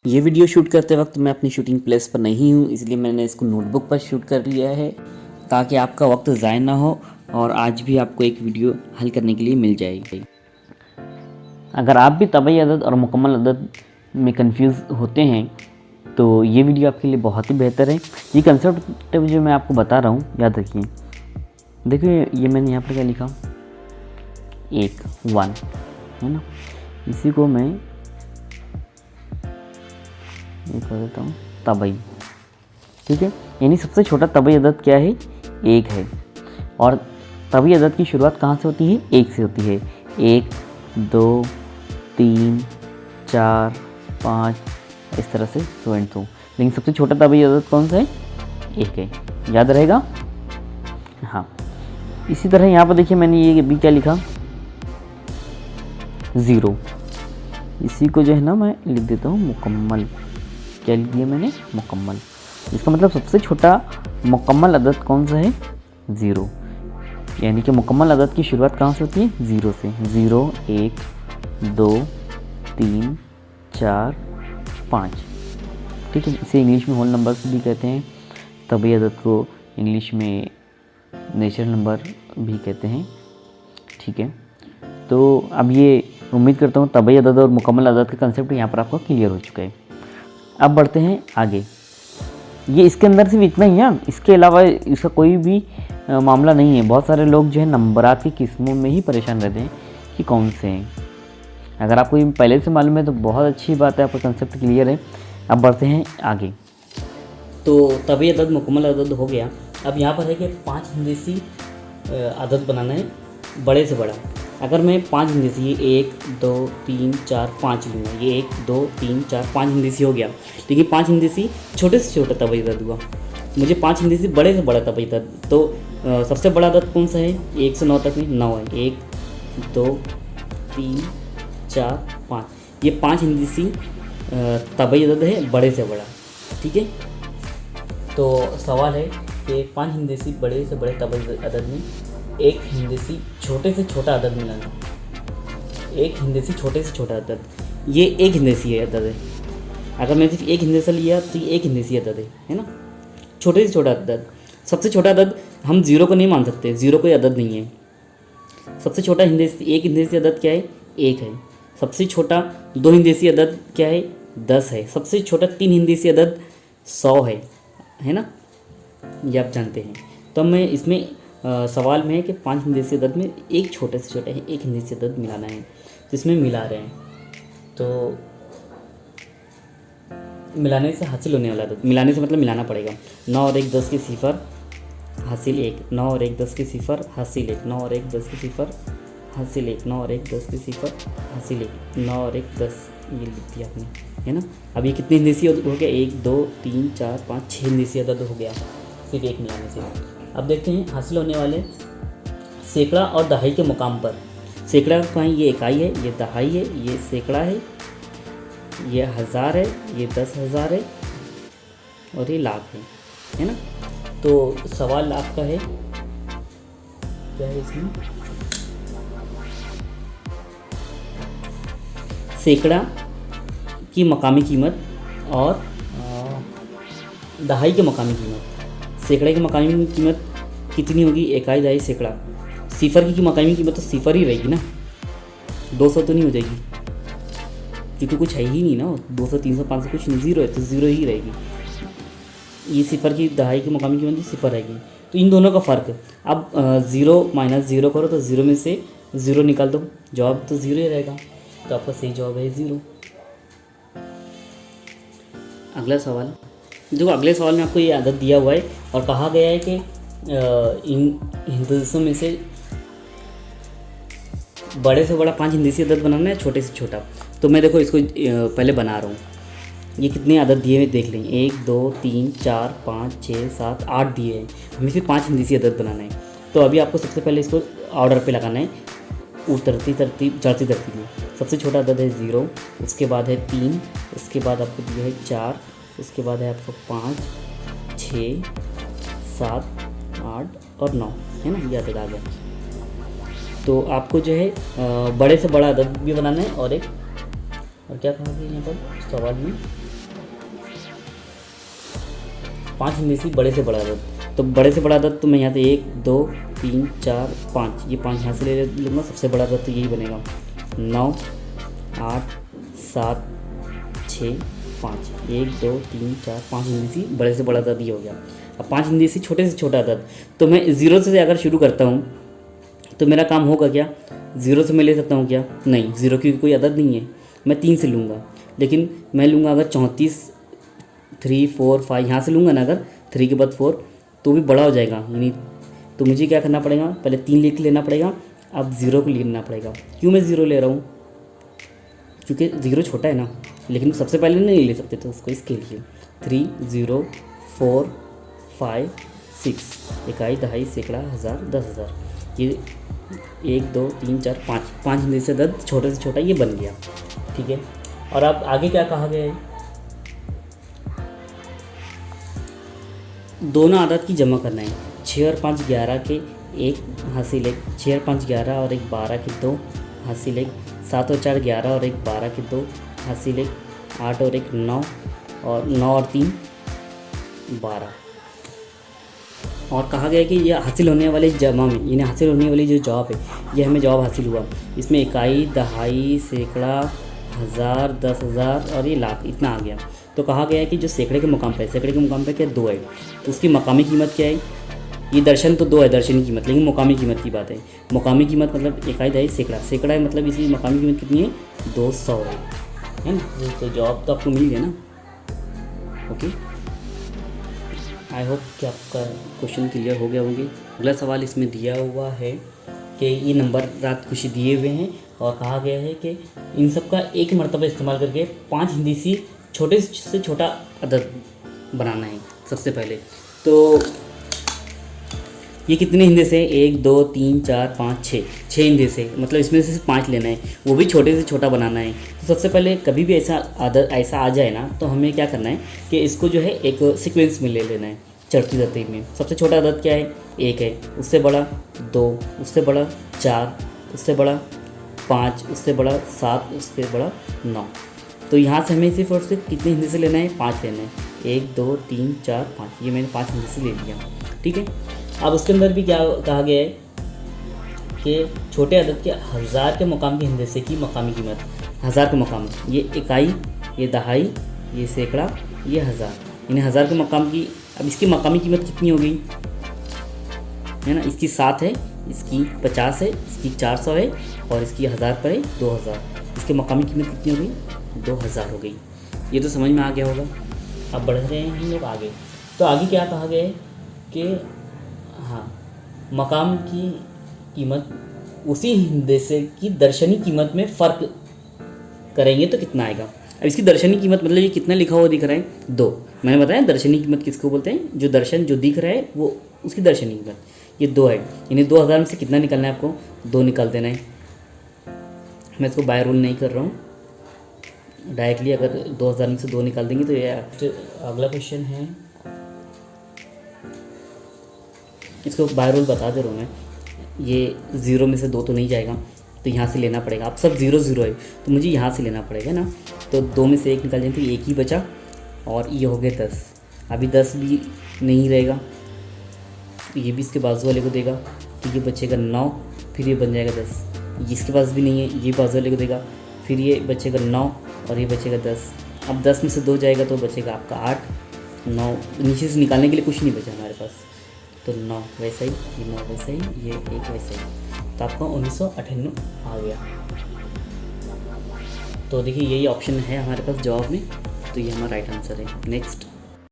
ये video shoot करते वक्त मैं अपनी शूटिंग प्लेस पर नहीं हूँ, इसलिए मैंने इसको नोटबुक पर शूट कर लिया है ताकि आपका वक्त ज़ाया ना हो और आज भी आपको एक वीडियो हल करने के लिए मिल जाएगी। अगर आप भी तबई अदद और मुकम्मल अदद में कंफ्यूज होते हैं तो ये वीडियो आपके लिए बहुत ही बेहतर है। ये कंसेप्ट जो मैं आपको बता रहा हूँ याद रखिए। देखिए ये मैंने यहाँ पर क्या लिखा, 1 है ना, इसी को मैं ये कर देता हूँ तबई, ठीक है। यानी सबसे छोटा तबई अदद क्या है, 1 है। और तबई अदद की शुरुआत कहाँ से होती है, 1 से होती है। 1 2 3 4 5 इस तरह से सो एंड सो। लेकिन सबसे छोटा तबई अदद कौन सा है, 1 है। याद रहेगा। हाँ, इसी तरह यहाँ पर देखिए मैंने ये भी क्या लिखा, 0। इसी को जो है ना मैं लिख देता हूँ मुकम्मल। क्या लिख दिया मैंने, मुकम्मल। इसका मतलब सबसे छोटा मुकम्मल अदद कौन सा है, 0। यानी कि मुकम्मल अदद की शुरुआत कहाँ से होती है, 0 से। 0 1 2 3 4 5, ठीक है। इसे इंग्लिश में होल नंबर्स भी कहते हैं। तबई अदद को इंग्लिश में नेचुरल नंबर भी कहते हैं, ठीक है। तो अब ये उम्मीद करता हूँ तबई अदद और मुकम्मल अदद का कंसेप्ट यहाँ पर आपको क्लियर हो चुका है। अब बढ़ते हैं आगे। ये इसके अंदर सिर्फ इतना ही है, इसके अलावा इसका कोई भी मामला नहीं है। बहुत सारे लोग जो है नंबरात की किस्मों में ही परेशान रहते हैं कि कौन से हैं। अगर आपको ये पहले से मालूम है तो बहुत अच्छी बात है, आपका कंसेप्ट क्लियर है। अब बढ़ते हैं आगे। तो तबई अदद मुकम्मल अदद हो गया। अब यहाँ पर है कि 5 हिंदसी अदद बनाना है, बड़े से बड़ा। अगर मैं 5 हिंदसी 1 2 3 4 5 लूँगा, ये 1 2 3 4 5 हिंदसी हो गया। लेकिन 5 हिंदसी छोटे से छोटा तबई अदद हुआ। मुझे 5 हिंदसी बड़े से बड़ा तबई अदद, तो सबसे बड़ा अदद कौन सा है, 1 से 9 तक में 9 है। 1 2 3 4 5, ये 5 हिंदसी तबई अदद है, बड़े से बड़ा, ठीक है। तो सवाल है कि 5 हिंदसी बड़े से बड़े तबई अदद में एक हिंदसी छोटे से छोटा अदद मिलाना। एक हिंदसी छोटे से छोटा अदद, ये एक हिंदसी है अदद है। अगर मैं सिर्फ एक हिंदसा लिया तो ये एक हिंदसी अदद है ना, छोटे से छोटा अदद। सबसे छोटा अदद हम 0 को नहीं मान सकते, 0 कोई अदद नहीं है। सबसे छोटा हिंदसी एक हिंदसी अदद क्या है, 1 है। सबसे छोटा 2 हिंदसी अदद क्या है, 10 है। सबसे छोटा 3 हिंदसी अदद 100 है ना, ये आप जानते हैं। तो मैं इसमें सवाल में है कि 5 हिंदसी अदद में एक छोटे से छोटा है एक हिंदसी अदद मिलाना है, तो इसमें मिला रहे हैं। तो मिलाने से हासिल होने वाला अदद, मिलाने से मतलब मिलाना पड़ेगा। 9 और 1 10 के सिफर हासिल 1, 9 और 1 10 के सिफर हासिल 1, 9 और 1 10 के सिफर हासिल 1, 9 और 1 10 के सिफर हासिल 1, 9 और 1 10, ये लिख दिया आपने, है ना। अब ये कितने हिंदसी हो गया, 1 2 3 4 5 6 हिंदसी अदद हो गया सिर्फ एक मिलाने से। अब देखते हैं हासिल होने वाले सैकड़ा और दहाई के मुकाम पर। सैकड़ा कहीं ये इकाई है, ये दहाई है, ये सैकड़ा है, ये हज़ार है, ये 10,000 है और ये लाख है ना। तो सवाल आपका है क्या है इसमें, सैकड़ा की मकामी कीमत और दहाई की मकामी कीमत। सैकड़े की मकामी कीमत कितनी होगी, इकाई दहाई सैकड़ा। सिफर की मकामी कीमत तो सिफर ही रहेगी ना, 200 तो नहीं हो जाएगी क्योंकि कुछ है ही नहीं ना, 200 300 500 कुछ नहीं, 0 है तो 0 ही रहेगी। ये सिफर की दहाई की मकामी कीमत सिफर रहेगी। तो इन दोनों का फ़र्क, अब 0 - 0 करो तो 0 में से 0 निकाल दो, जवाब तो 0 ही रहेगा। तो आपका सही जवाब है 0। अगला सवाल, जो अगले सवाल में आपको ये आदत दिया हुआ है और कहा गया है कि इन हिंदसों में से बड़े से बड़ा 5 हिंदसी अदद बनाना है, छोटे से छोटा। तो मैं देखो इसको पहले बना रहा हूँ। ये कितने आदत दिए हुए देख लें, 1 2 3 4 5 6 7 8 दिए हैं। हमें सिर्फ 5 हिंदसी अदद बनाना है। तो अभी आपको सबसे पहले इसको ऑर्डर पे लगाना है, उतरती तरतीब चढ़ती तरतीब में। सबसे छोटा अदद है 0, उसके बाद है 3, उसके बाद आपको दिया है 4, उसके बाद है आपको 5 6 7 8 और 9, है ना, ये अदद आ गया। तो आपको जो है बड़े से बड़ा अदद भी बनाना है और एक, और क्या कहा गया यहाँ पर सवाल में, 5 हिंदीसी बड़े से बड़ा अदद, तो बड़े से बड़ा अदद तो मैं यहाँ से 1 2 3 4 5, ये 5 यहाँ से ले लूँगा, सबसे बड़ा अदद तो यही बनेगा 9 8 7 6 5, 1 2 3 4 5 हिंदीसी बड़े से बड़ा अदद ये हो गया। अब 5 हिंदीसी छोटे से छोटा अदद, तो मैं 0 से अगर शुरू करता हूँ तो मेरा काम होगा क्या, 0 से मैं ले सकता हूँ क्या, नहीं 0 की कोई अदद नहीं है, मैं 3 से लूँगा, लेकिन मैं लूँगा अगर 34 3 4 5 यहाँ से लूँगा ना, अगर 3 के बाद 4 तो भी बड़ा हो जाएगा, यानी तो मुझे क्या करना पड़ेगा, पहले 3 लिख लेना पड़ेगा, अब 0 को लेना पड़ेगा। क्यों मैं 0 ले रहा हूँ, क्योंकि 0 छोटा है ना, लेकिन सबसे पहले नहीं ले सकते तो उसको, इसके लिए 3 0 4 5 6, इकाई दहाई सैकड़ा हज़ार 10,000, ये 1 2 3 4 5 हिंदी से अदद छोटे से छोटा ये बन गया। ठीक है, और अब आगे क्या कहा गया है, दोनों आदत की जमा करना है। 6 और 5 11 के 1 हासिल 1, 6 और 5 11 और 1 12 के 2 हासिल 1, 7 और 4 11 और 1 12 के 2 हासिल 1, 8 और 1 9 और 9 और 3 12। और कहा गया है कि ये हासिल होने वाले जमा में, यानी हासिल होने वाली जो जवाब है, ये हमें जवाब हासिल हुआ, इसमें इकाई दहाई सैकड़ा हज़ार 10,000 और ये लाख इतना आ गया। तो कहा गया है कि जो सैकड़े के मुकाम पे, सैकड़े के मुकाम पे क्या 2 है, तो उसकी मकामी कीमत क्या है, ये दर्शन तो 2 है दर्शनी कीमत, लेकिन मुकामी कीमत की बात है। मुकामी कीमत मतलब इकाई दहाई सैकड़ा, सैकड़ा है मतलब इसकी मकामी कीमत कितनी है 200 है ना। तो जवाब तो आपको मिल गया ना। ओके, आई होप कि आपका क्वेश्चन क्लियर हो गया होंगे। अगला सवाल इसमें दिया हुआ है कि ये नंबर रात कुछ दिए हुए हैं और कहा गया है कि इन सब का एक मरतबा इस्तेमाल करके 5 हिंदीसी छोटे से छोटा अदद बनाना है। सबसे पहले तो ये कितने हिंदे से, 1 2 3 4 5 6 हिंदे से, मतलब इसमें से 5 लेना है, वो भी छोटे से छोटा बनाना है। तो सबसे पहले कभी भी ऐसा आ जाए ना, तो हमें क्या करना है कि इसको जो है एक सीक्वेंस में ले लेना है, चढ़ती तरतीब में। सबसे छोटा अदद क्या है, 1 है, उससे बड़ा 2, उससे बड़ा 4, उससे बड़ा 5, उससे बड़ा 7, उससे बड़ा 9। तो यहाँ से हमें सिर्फ और सिर्फ कितने हिंदे से लेना है, 5 लेना है, 1 2 3 4 5, ये मैंने 5 हिंदे से ले लिया। ठीक है, अब उसके अंदर भी क्या कहा गया है कि छोटे अदद के 1000 के मुकाम के हिंदे से की मकामी कीमत, 1000 के मुकाम, ये इकाई, ये दहाई, ये सैकड़ा, ये हज़ार, यानी 1000 के मकाम की। अब इसकी मकामी कीमत कितनी हो गई है ना, इसकी 7 है, इसकी 50 है, इसकी 400 है और इसकी 1000 पर है 2000, इसके मकामी कीमत कितनी हो गई 2000 हो गई। ये तो समझ में आ गया होगा। अब बढ़ रहे हैं हम लोग आगे। तो आगे क्या कहा गया है कि हाँ, मकाम की कीमत उसी हिंदे से की दर्शनी कीमत में फ़र्क करेंगे तो कितना आएगा। अब इसकी दर्शनी कीमत मतलब ये कितना लिखा हुआ दिख रहा है 2, मैंने बताया दर्शनी कीमत किसको बोलते हैं, जो दर्शन जो दिख रहा है वो उसकी दर्शनी कीमत, ये 2 है, यानी 2000 में से कितना निकालना है आपको, 2 निकाल देना है। मैं इसको बाय रूल नहीं कर रहा हूँ, डायरेक्टली अगर 2000 में से 2 निकाल देंगे तो ये अगला क्वेश्चन है, इसको बाय रूल बता दे रहा हूँ मैं। ये 0 में से 2 तो नहीं जाएगा, तो यहाँ से लेना पड़ेगा। अब सब 0 0 है तो मुझे यहाँ से लेना पड़ेगा ना, तो 2 में से 1 निकाल देंगे तो 1 ही बचा और ये हो गया 10। अभी 10 भी नहीं रहेगा, ये भी इसके बाजू वाले को देगा तो ये बचेगा 9, फिर ये बन जाएगा 10, इसके पास भी नहीं है, ये बाजू वाले को देगा, फिर ये बचेगा 9 और ये बचेगा 10। अब 10 में से 2 जाएगा तो बचेगा आपका 8, 9 नीचे से निकालने के लिए कुछ नहीं बचा हमारे पास, तो 9 वैसा ही, ये 9 वैसा ही, ये 1 वैसा ही, तो आपका 1998 आ गया। तो देखिए यही ऑप्शन है हमारे पास जवाब में, तो ये हमारा राइट आंसर है। नेक्स्ट